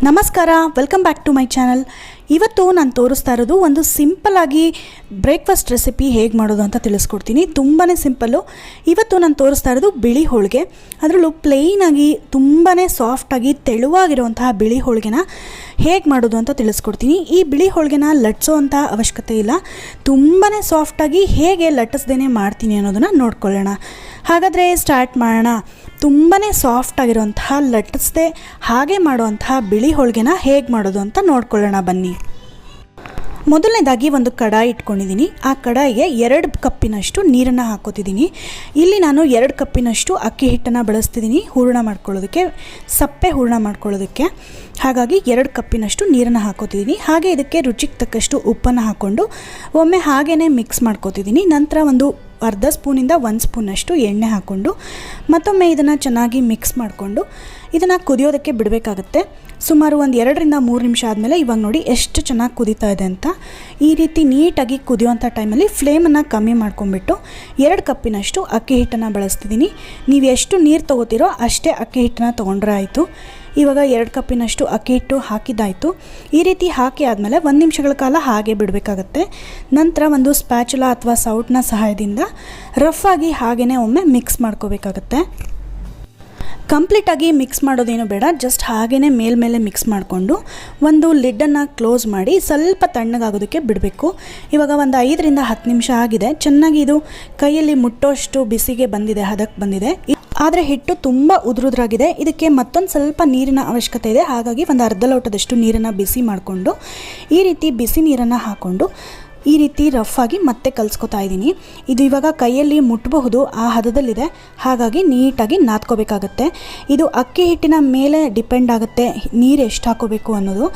ನಮಸ್ಕಾರ, welcome back to my channel. ಇವತ್ತು ನಾನು ತೋರಿಸ್ತಾ ಇರೋದು ಒಂದು ಸಿಂಪಲ್ಲಾಗಿ ಬ್ರೇಕ್ಫಾಸ್ಟ್ ರೆಸಿಪಿ ಹೇಗೆ ಮಾಡೋದು ಅಂತ ತಿಳಿಸ್ಕೊಡ್ತೀನಿ. ತುಂಬಾ ಸಿಂಪಲ್ಲು. ಇವತ್ತು ನಾನು ತೋರಿಸ್ತಾ ಇರೋದು ಬಿಳಿ ಹೋಳಿಗೆ. ಅದರಲ್ಲೂ ಪ್ಲೇನಾಗಿ ತುಂಬಾ ಸಾಫ್ಟಾಗಿ ತೆಳುವಾಗಿರುವಂತಹ ಬಿಳಿ ಹೋಳಿಗೆನ ಹೇಗೆ ಮಾಡೋದು ಅಂತ ತಿಳಿಸ್ಕೊಡ್ತೀನಿ. ಈ ಬಿಳಿ ಹೋಳಿಗೆನ ಲಟ್ಸೋ ಅಂಥ ಅವಶ್ಯಕತೆ ಇಲ್ಲ. ತುಂಬಾ ಸಾಫ್ಟಾಗಿ ಹೇಗೆ ಲಟ್ಟಿಸ್ದೇ ಮಾಡ್ತೀನಿ ಅನ್ನೋದನ್ನು ನೋಡ್ಕೊಳ್ಳೋಣ. ಹಾಗಾದರೆ ಸ್ಟಾರ್ಟ್ ಮಾಡೋಣ. ತುಂಬಾ ಸಾಫ್ಟಾಗಿರುವಂತಹ ಲಟ್ಟಿಸ್ದೆ ಹಾಗೆ ಮಾಡುವಂತಹ ಬಿಳಿ ಹೋಳಿಗೆನ ಹೇಗೆ ಮಾಡೋದು ಅಂತ ನೋಡ್ಕೊಳ್ಳೋಣ ಬನ್ನಿ. ಮೊದಲನೇದಾಗಿ ಒಂದು ಕಡಾಯಿ ಇಟ್ಕೊಂಡಿದ್ದೀನಿ. ಆ ಕಡಾಯಿಗೆ 2 ಕಪ್ಪಿನಷ್ಟು ನೀರನ್ನು ಹಾಕೋತಿದ್ದೀನಿ. ಇಲ್ಲಿ ನಾನು 2 ಕಪ್ಪಿನಷ್ಟು ಅಕ್ಕಿ ಹಿಟ್ಟನ್ನು ಬಳಸ್ತಿದ್ದೀನಿ ಹೂರಣ ಮಾಡ್ಕೊಳ್ಳೋದಕ್ಕೆ, ಸಪ್ಪೆ ಹೂರಣ ಮಾಡ್ಕೊಳ್ಳೋದಕ್ಕೆ. ಹಾಗಾಗಿ 2 ಕಪ್ಪಿನಷ್ಟು ನೀರನ್ನು ಹಾಕೋತಿದ್ದೀನಿ. ಹಾಗೆ ಇದಕ್ಕೆ ರುಚಿಗೆ ತಕ್ಕಷ್ಟು ಉಪ್ಪನ್ನು ಹಾಕ್ಕೊಂಡು ಒಮ್ಮೆ ಹಾಗೇ ಮಿಕ್ಸ್ ಮಾಡ್ಕೋತಿದ್ದೀನಿ. ನಂತರ ಒಂದು ಅರ್ಧ ಸ್ಪೂನಿಂದ 1 ಸ್ಪೂನಷ್ಟು ಎಣ್ಣೆ ಹಾಕ್ಕೊಂಡು ಮತ್ತೊಮ್ಮೆ ಇದನ್ನು ಚೆನ್ನಾಗಿ ಮಿಕ್ಸ್ ಮಾಡಿಕೊಂಡು ಇದನ್ನು ಕುದಿಯೋದಕ್ಕೆ ಬಿಡಬೇಕಾಗುತ್ತೆ. ಸುಮಾರು ಒಂದು 2ರಿಂದ 3 ನಿಮಿಷ ಆದಮೇಲೆ ಇವಾಗ ನೋಡಿ ಎಷ್ಟು ಚೆನ್ನಾಗಿ ಕುದೀತಾ ಇದೆ ಅಂತ. ಈ ರೀತಿ ನೀಟಾಗಿ ಕುದಿಯುವಂಥ ಟೈಮಲ್ಲಿ ಫ್ಲೇಮನ್ನು ಕಮ್ಮಿ ಮಾಡ್ಕೊಂಡ್ಬಿಟ್ಟು 2 ಕಪ್ಪಿನಷ್ಟು ಅಕ್ಕಿ ಹಿಟ್ಟನ್ನು ಬಳಸ್ತಿದ್ದೀನಿ. ನೀವು ಎಷ್ಟು ನೀರು ತೊಗೋತೀರೋ ಅಷ್ಟೇ ಅಕ್ಕಿ ಹಿಟ್ಟನ್ನು ತೊಗೊಂಡ್ರೆ ಆಯಿತು. ಇವಾಗ 2 ಕಪ್ಪಿನಷ್ಟು ಅಕ್ಕಿ ಹಿಟ್ಟು ಹಾಕಿದ್ದಾಯಿತು. ಈ ರೀತಿ ಹಾಕಿ ಆದಮೇಲೆ 1 ನಿಮಿಷಗಳ ಕಾಲ ಹಾಗೆ ಬಿಡಬೇಕಾಗತ್ತೆ. ನಂತರ ಒಂದು ಸ್ಪ್ಯಾಚುಲಾ ಅಥವಾ ಸೌಟ್ನ ಸಹಾಯದಿಂದ ರಫಾಗಿ ಹಾಗೇ ಒಮ್ಮೆ ಮಿಕ್ಸ್ ಮಾಡ್ಕೋಬೇಕಾಗತ್ತೆ. ಕಂಪ್ಲೀಟಾಗಿ ಮಿಕ್ಸ್ ಮಾಡೋದೇನು ಬೇಡ, ಜಸ್ಟ್ ಹಾಗೇ ಮೇಲ್ಮೇಲೆ ಮಿಕ್ಸ್ ಮಾಡಿಕೊಂಡು ಒಂದು ಲಿಡ್ಡನ್ನು ಕ್ಲೋಸ್ ಮಾಡಿ ಸ್ವಲ್ಪ ತಣ್ಣಗಾಗೋದಕ್ಕೆ ಬಿಡಬೇಕು. ಇವಾಗ ಒಂದು 5ರಿಂದ 10 ನಿಮಿಷ ಆಗಿದೆ. ಚೆನ್ನಾಗಿ ಇದು ಕೈಯಲ್ಲಿ ಮುಟ್ಟೋಷ್ಟು ಬಿಸಿಗೆ ಬಂದಿದೆ, ಹದಕ್ಕೆ ಬಂದಿದೆ. ಆದರೆ ಹಿಟ್ಟು ತುಂಬ ಉದುರುದ್ರಾಗಿದೆ. ಇದಕ್ಕೆ ಮತ್ತೊಂದು ಸ್ವಲ್ಪ ನೀರಿನ ಅವಶ್ಯಕತೆ ಇದೆ. ಹಾಗಾಗಿ ಒಂದು ಅರ್ಧ ಲೋಟದಷ್ಟು ನೀರನ್ನು ಬಿಸಿ ಮಾಡಿಕೊಂಡು ಈ ರೀತಿ ಬಿಸಿ ನೀರನ್ನು ಹಾಕ್ಕೊಂಡು ಈ ರೀತಿ ರಫಾಗಿ ಮತ್ತೆ ಕಲಿಸ್ಕೊತಾ ಇದ್ದೀನಿ. ಇದು ಇವಾಗ ಕೈಯಲ್ಲಿ ಮುಟ್ಟಬಹುದು, ಆ ಹದದಲ್ಲಿದೆ. ಹಾಗಾಗಿ ನೀಟಾಗಿ ನಾದ್ಕೋಬೇಕಾಗತ್ತೆ. ಇದು ಅಕ್ಕಿ ಹಿಟ್ಟಿನ ಮೇಲೆ ಡಿಪೆಂಡ್ ಆಗುತ್ತೆ ನೀರು ಎಷ್ಟು ಹಾಕೋಬೇಕು ಅನ್ನೋದು.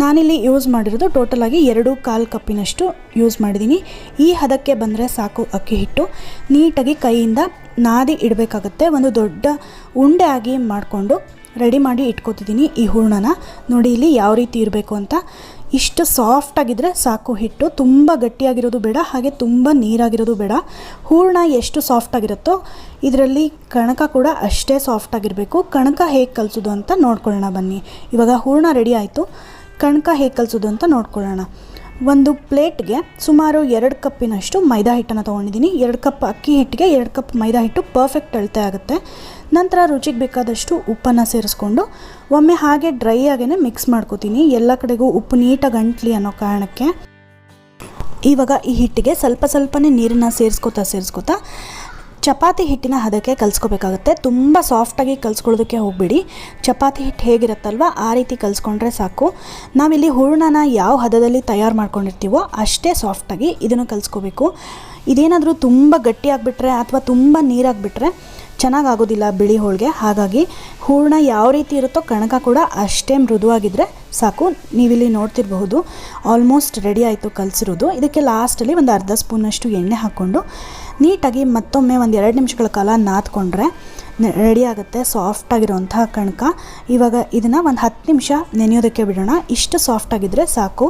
ನಾನಿಲ್ಲಿ ಯೂಸ್ ಮಾಡಿರೋದು ಟೋಟಲಾಗಿ 2.25 ಕಪ್ಪಿನಷ್ಟು ಯೂಸ್ ಮಾಡಿದ್ದೀನಿ. ಈ ಹದಕ್ಕೆ ಬಂದರೆ ಸಾಕು ಅಕ್ಕಿ ಹಿಟ್ಟು. ನೀಟಾಗಿ ಕೈಯಿಂದ ನಾದಿ ಇಡಬೇಕಾಗತ್ತೆ. ಒಂದು ದೊಡ್ಡ ಉಂಡೆ ಆಗಿ ಮಾಡಿಕೊಂಡು ರೆಡಿ ಮಾಡಿ ಇಟ್ಕೋತಿದ್ದೀನಿ ಈ ಹೂರಣನ. ನೋಡಿ ಇಲ್ಲಿ ಯಾವ ರೀತಿ ಇರಬೇಕು ಅಂತ. ಇಷ್ಟು ಸಾಫ್ಟಾಗಿದ್ದರೆ ಸಾಕು ಹಿಟ್ಟು. ತುಂಬ ಗಟ್ಟಿಯಾಗಿರೋದು ಬೇಡ, ಹಾಗೆ ತುಂಬ ನೀರಾಗಿರೋದು ಬೇಡ. ಹೂರಣ ಎಷ್ಟು ಸಾಫ್ಟಾಗಿರುತ್ತೋ ಇದರಲ್ಲಿ ಕಣಕ ಕೂಡ ಅಷ್ಟೇ ಸಾಫ್ಟಾಗಿರಬೇಕು. ಕಣಕ ಹೇಗೆ ಕಲಿಸೋದು ಅಂತ ನೋಡ್ಕೊಳ್ಳೋಣ ಬನ್ನಿ. ಇವಾಗ ಹೂರಣ ರೆಡಿ ಆಯಿತು. ಕಣಕ ಹೇಗೆ ಕಲಿಸೋದು ಅಂತ ನೋಡ್ಕೊಳ್ಳೋಣ. ಒಂದು ಪ್ಲೇಟ್ಗೆ ಸುಮಾರು 2 ಕಪ್ಪಿನಷ್ಟು ಮೈದಾ ಹಿಟ್ಟನ್ನು ತೊಗೊಂಡಿದ್ದೀನಿ. 2 ಕಪ್ ಅಕ್ಕಿ ಹಿಟ್ಟಿಗೆ 2 ಕಪ್ ಮೈದಾ ಹಿಟ್ಟು ಪರ್ಫೆಕ್ಟ್ ಅಳತೆ ಆಗುತ್ತೆ. ನಂತರ ರುಚಿಗೆ ಬೇಕಾದಷ್ಟು ಉಪ್ಪನ್ನು ಸೇರಿಸ್ಕೊಂಡು ಒಮ್ಮೆ ಹಾಗೆ ಡ್ರೈ ಆಗೇ ಮಿಕ್ಸ್ ಮಾಡ್ಕೋತೀನಿ. ಎಲ್ಲ ಕಡೆಗೂ ಉಪ್ಪು ನೀಟಾಗಿ ಅಂಟ್ಲಿ ಅನ್ನೋ ಕಾರಣಕ್ಕೆ. ಇವಾಗ ಈ ಹಿಟ್ಟಿಗೆ ಸ್ವಲ್ಪನೇ ನೀರನ್ನು ಸೇರಿಸ್ಕೋತಾ ಚಪಾತಿ ಹಿಟ್ಟಿನ ಹದಕ್ಕೆ ಕಲಿಸ್ಕೋಬೇಕಾಗುತ್ತೆ. ತುಂಬ ಸಾಫ್ಟಾಗಿ ಕಲಿಸ್ಕೊಳ್ಳೋದಕ್ಕೆ ಹೋಗಬೇಡಿ. ಚಪಾತಿ ಹಿಟ್ಟು ಹೇಗಿರುತ್ತಲ್ವ ಆ ರೀತಿ ಕಲಿಸ್ಕೊಂಡ್ರೆ ಸಾಕು. ನಾವಿಲ್ಲಿ ಹೂರಣನ ಯಾವ ಹದದಲ್ಲಿ ತಯಾರು ಮಾಡ್ಕೊಂಡಿರ್ತೀವೋ ಅಷ್ಟೇ ಸಾಫ್ಟಾಗಿ ಇದನ್ನು ಕಲಿಸ್ಕೋಬೇಕು. ಇದೇನಾದರೂ ತುಂಬ ಗಟ್ಟಿಯಾಗಿಬಿಟ್ರೆ ಅಥವಾ ತುಂಬ ನೀರಾಗಿಬಿಟ್ರೆ ಚೆನ್ನಾಗಾಗೋದಿಲ್ಲ ಬಿಳಿ ಹೋಳಿಗೆ. ಹಾಗಾಗಿ ಹೂರಣ ಯಾವ ರೀತಿ ಇರುತ್ತೋ ಕಣಕ ಕೂಡ ಅಷ್ಟೇ ಮೃದುವಾಗಿದ್ದರೆ ಸಾಕು. ನೀವಿಲ್ಲಿ ನೋಡ್ತಿರಬಹುದು ಆಲ್ಮೋಸ್ಟ್ ರೆಡಿ ಆಯಿತು ಕಲಿಸಿರೋದು. ಇದಕ್ಕೆ ಲಾಸ್ಟಲ್ಲಿ ಒಂದು ಅರ್ಧ ಸ್ಪೂನಷ್ಟು ಎಣ್ಣೆ ಹಾಕ್ಕೊಂಡು ನೀಟಾಗಿ ಮತ್ತೊಮ್ಮೆ ಒಂದು 2 ನಿಮಿಷಗಳ ಕಾಲ ನಾದ್ಕೊಂಡ್ರೆ ರೆಡಿ ಆಗುತ್ತೆ ಸಾಫ್ಟಾಗಿರೋಂತಹ ಕಣಕ. ಇವಾಗ ಇದನ್ನು ಒಂದು 10 ನಿಮಿಷ ನೆನೆಯೋದಕ್ಕೆ ಬಿಡೋಣ. ಇಷ್ಟು ಸಾಫ್ಟಾಗಿದ್ದರೆ ಸಾಕು.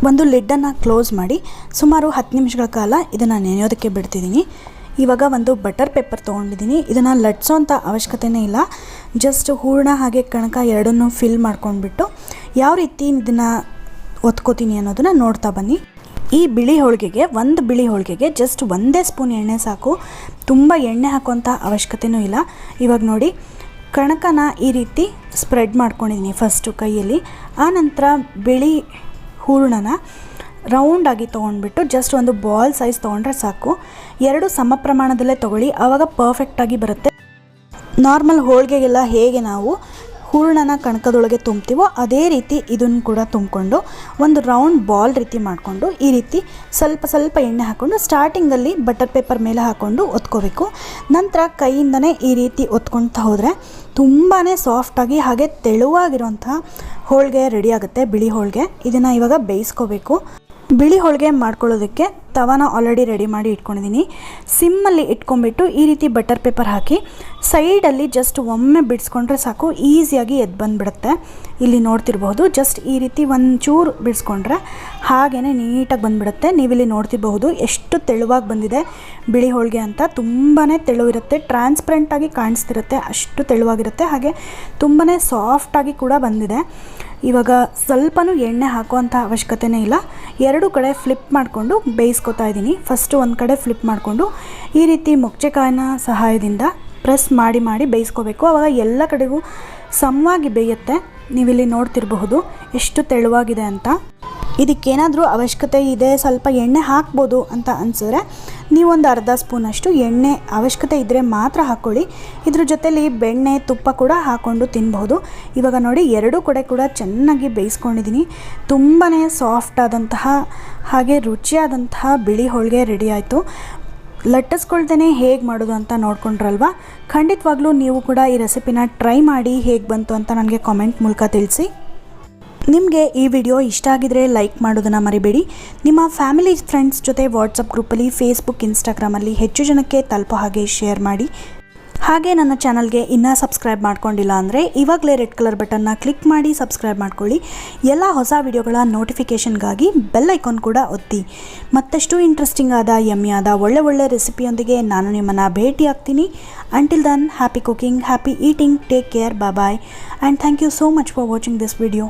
ಒಂದು ಲಿಡ್ಡನ್ನು ಕ್ಲೋಸ್ ಮಾಡಿ ಸುಮಾರು 10 ನಿಮಿಷಗಳ ಕಾಲ ಇದನ್ನು ನೆನೆಯೋದಕ್ಕೆ ಬಿಡ್ತಿದ್ದೀನಿ. ಇವಾಗ ಒಂದು ಬಟರ್ ಪೇಪರ್ ತೊಗೊಂಡಿದ್ದೀನಿ. ಇದನ್ನು ಲಟ್ಸೋ ಅಂಥ ಅವಶ್ಯಕತೆಯೇ ಇಲ್ಲ. ಜಸ್ಟ್ ಹೂರಣ ಹಾಗೆ ಕಣಕ ಎರಡನ್ನೂ ಫಿಲ್ ಮಾಡ್ಕೊಂಡ್ಬಿಟ್ಟು ಯಾವ ರೀತಿ ಇದನ್ನು ಒತ್ಕೋತೀನಿ ಅನ್ನೋದನ್ನು ನೋಡ್ತಾ ಬನ್ನಿ. ಈ ಬಿಳಿ ಹೋಳಿಗೆಗೆ ಜಸ್ಟ್ 1 ಸ್ಪೂನ್ ಎಣ್ಣೆ ಸಾಕು. ತುಂಬ ಎಣ್ಣೆ ಹಾಕೋಂಥ ಅವಶ್ಯಕತೆಯೂ ಇಲ್ಲ. ಇವಾಗ ನೋಡಿ ಕಣಕನ ಈ ರೀತಿ ಸ್ಪ್ರೆಡ್ ಮಾಡ್ಕೊಂಡಿದ್ದೀನಿ ಫಸ್ಟು ಕೈಯಲ್ಲಿ. ಆನಂತರ ಬಿಳಿ ಹೂರಣನ ರೌಂಡಾಗಿ ತೊಗೊಂಡ್ಬಿಟ್ಟು ಜಸ್ಟ್ ಒಂದು ಬಾಲ್ ಸೈಜ್ ತೊಗೊಂಡ್ರೆ ಸಾಕು. 2 ಸಮ ಪ್ರಮಾಣದಲ್ಲೇ ತೊಗೊಳ್ಳಿ, ಆವಾಗ ಪರ್ಫೆಕ್ಟಾಗಿ ಬರುತ್ತೆ. ನಾರ್ಮಲ್ ಹೋಳಿಗೆಗೆಲ್ಲ ಹೇಗೆ ನಾವು ಹೂರಣನ ಕಣಕದೊಳಗೆ ತುಂಬ್ತೀವೋ ಅದೇ ರೀತಿ ಇದನ್ನು ಕೂಡ ತುಂಬಿಕೊಂಡು ಒಂದು ರೌಂಡ್ ಬಾಲ್ ರೀತಿ ಮಾಡಿಕೊಂಡು ಈ ರೀತಿ ಸ್ವಲ್ಪ ಎಣ್ಣೆ ಹಾಕ್ಕೊಂಡು ಸ್ಟಾರ್ಟಿಂಗಲ್ಲಿ ಬಟರ್ ಪೇಪರ್ ಮೇಲೆ ಹಾಕ್ಕೊಂಡು ಒತ್ಕೋಬೇಕು. ನಂತರ ಕೈಯಿಂದನೇ ಈ ರೀತಿ ಒತ್ಕೊಳ್ತಾ ಹೋದರೆ ತುಂಬಾ ಸಾಫ್ಟಾಗಿ ಹಾಗೆ ತೆಳುವಾಗಿರುವಂಥ ಹೋಳಿಗೆ ರೆಡಿ ಆಗುತ್ತೆ ಬಿಳಿ ಹೋಳಿಗೆ. ಇದನ್ನು ಇವಾಗ ಬೇಯಿಸ್ಕೋಬೇಕು. ಬಿಳಿ ಹೋಳಿಗೆ ಮಾಡ್ಕೊಳ್ಳೋದಕ್ಕೆ ತವಾನ ಆಲ್ರೆಡಿ ರೆಡಿ ಮಾಡಿ ಇಟ್ಕೊಂಡಿದ್ದೀನಿ. ಸಿಮ್ಮಲ್ಲಿ ಇಟ್ಕೊಂಡ್ಬಿಟ್ಟು ಈ ರೀತಿ ಬಟರ್ ಪೇಪರ್ ಹಾಕಿ ಸೈಡಲ್ಲಿ ಜಸ್ಟ್ ಒಮ್ಮೆ ಬಿಡಿಸ್ಕೊಂಡ್ರೆ ಸಾಕು, ಈಸಿಯಾಗಿ ಎದ್ದು ಬಂದುಬಿಡುತ್ತೆ. ಇಲ್ಲಿ ನೋಡ್ತಿರ್ಬಹುದು, ಜಸ್ಟ್ ಈ ರೀತಿ ಒಂಚೂರು ಬಿಡಿಸ್ಕೊಂಡ್ರೆ ಹಾಗೇ ನೀಟಾಗಿ ಬಂದುಬಿಡುತ್ತೆ. ನೀವಿಲ್ಲಿ ನೋಡ್ತಿರಬಹುದು ಎಷ್ಟು ತೆಳುವಾಗಿ ಬಂದಿದೆ ಬಿಳಿ ಹೋಳಿಗೆ ಅಂತ. ತುಂಬಾ ತೆಳುವಿರುತ್ತೆ, ಟ್ರಾನ್ಸ್ಪರೆಂಟಾಗಿ ಕಾಣಿಸ್ತಿರುತ್ತೆ, ಅಷ್ಟು ತೆಳುವಾಗಿರುತ್ತೆ. ಹಾಗೆ ತುಂಬಾ ಸಾಫ್ಟಾಗಿ ಕೂಡ ಬಂದಿದೆ. ಇವಾಗ ಸ್ವಲ್ಪನೂ ಎಣ್ಣೆ ಹಾಕುವಂಥ ಅವಶ್ಯಕತೆನೇ ಇಲ್ಲ. ಎರಡು ಕಡೆ ಫ್ಲಿಪ್ ಮಾಡಿಕೊಂಡು ಬೇಯಿಸ್ಕೊತಾ ಇದ್ದೀನಿ. ಫಸ್ಟು ಒಂದು ಕಡೆ ಫ್ಲಿಪ್ ಮಾಡಿಕೊಂಡು ಈ ರೀತಿ ಮೊಗಚೆಕಾಯಿನ ಸಹಾಯದಿಂದ ಪ್ರೆಸ್ ಮಾಡಿ ಬೇಯಿಸ್ಕೋಬೇಕು. ಆವಾಗ ಎಲ್ಲ ಕಡೆಗೂ ಸಮವಾಗಿ ಬೇಯುತ್ತೆ. ನೀವಿಲ್ಲಿ ನೋಡ್ತಿರಬಹುದು ಎಷ್ಟು ತೆಳುವಾಗಿದೆ ಅಂತ. ಇದಕ್ಕೇನಾದರೂ ಅವಶ್ಯಕತೆ ಇದೆ, ಸ್ವಲ್ಪ ಎಣ್ಣೆ ಹಾಕ್ಬೋದು ಅಂತ ಅನಿಸಿದ್ರೆ ನೀವೊಂದು ಅರ್ಧ ಸ್ಪೂನಷ್ಟು ಎಣ್ಣೆ ಅವಶ್ಯಕತೆ ಇದ್ದರೆ ಮಾತ್ರ ಹಾಕ್ಕೊಳ್ಳಿ. ಇದ್ರ ಜೊತೆಲಿ ಬೆಣ್ಣೆ ತುಪ್ಪ ಕೂಡ ಹಾಕ್ಕೊಂಡು ತಿನ್ಬಹುದು. ಇವಾಗ ನೋಡಿ ಎರಡೂ ಕಡೆ ಕೂಡ ಚೆನ್ನಾಗಿ ಬೇಯಿಸ್ಕೊಂಡಿದ್ದೀನಿ. ತುಂಬಾ ಸಾಫ್ಟ್ ಆದಂತಹ ಹಾಗೆ ರುಚಿಯಾದಂತಹ ಬಿಳಿ ಹೋಳಿಗೆ ರೆಡಿ ಆಯಿತು. ಲಟ್ಟಿಸ್ಕೊಳ್ತೇನೆ ಹೇಗೆ ಮಾಡೋದು ಅಂತ ನೋಡ್ಕೊಂಡ್ರಲ್ವ. ಖಂಡಿತವಾಗ್ಲೂ ನೀವು ಕೂಡ ಈ ರೆಸಿಪಿನ ಟ್ರೈ ಮಾಡಿ ಹೇಗೆ ಬಂತು ಅಂತ ನನಗೆ ಕಾಮೆಂಟ್ ಮೂಲಕ ತಿಳಿಸಿ. ನಿಮಗೆ ಈ ವಿಡಿಯೋ ಇಷ್ಟ ಆಗಿದರೆ ಲೈಕ್ ಮಾಡೋದನ್ನು ಮರಿಬೇಡಿ. ನಿಮ್ಮ ಫ್ಯಾಮಿಲಿ ಫ್ರೆಂಡ್ಸ್ ಜೊತೆ ವಾಟ್ಸಪ್ ಗ್ರೂಪಲ್ಲಿ, ಫೇಸ್ಬುಕ್, ಇನ್ಸ್ಟಾಗ್ರಾಮಲ್ಲಿ ಹೆಚ್ಚು ಜನಕ್ಕೆ ತಲುಪೋ ಹಾಗೆ ಶೇರ್ ಮಾಡಿ. ಹಾಗೆ ನನ್ನ ಚಾನಲ್ಗೆ ಇನ್ನೂ ಸಬ್ಸ್ಕ್ರೈಬ್ ಮಾಡ್ಕೊಂಡಿಲ್ಲ ಅಂದರೆ ಇವಾಗಲೇ ರೆಡ್ ಕಲರ್ ಬಟನ್ನ ಕ್ಲಿಕ್ ಮಾಡಿ ಸಬ್ಸ್ಕ್ರೈಬ್ ಮಾಡ್ಕೊಳ್ಳಿ. ಎಲ್ಲ ಹೊಸ ವಿಡಿಯೋಗಳ ನೋಟಿಫಿಕೇಷನ್ಗಾಗಿ ಬೆಲ್ ಐಕಾನ್ ಕೂಡ ಒತ್ತಿ. ಮತ್ತಷ್ಟು ಇಂಟ್ರೆಸ್ಟಿಂಗ್ ಆದ, ಯಮ್ಮಿ ಆದ ಒಳ್ಳೆ ರೆಸಿಪಿಯೊಂದಿಗೆ ನಾನು ನಿಮ್ಮನ್ನು ಭೇಟಿ ಆಗ್ತೀನಿ. Until then, happy cooking, happy eating, take care, bye and thank you so much for watching this video.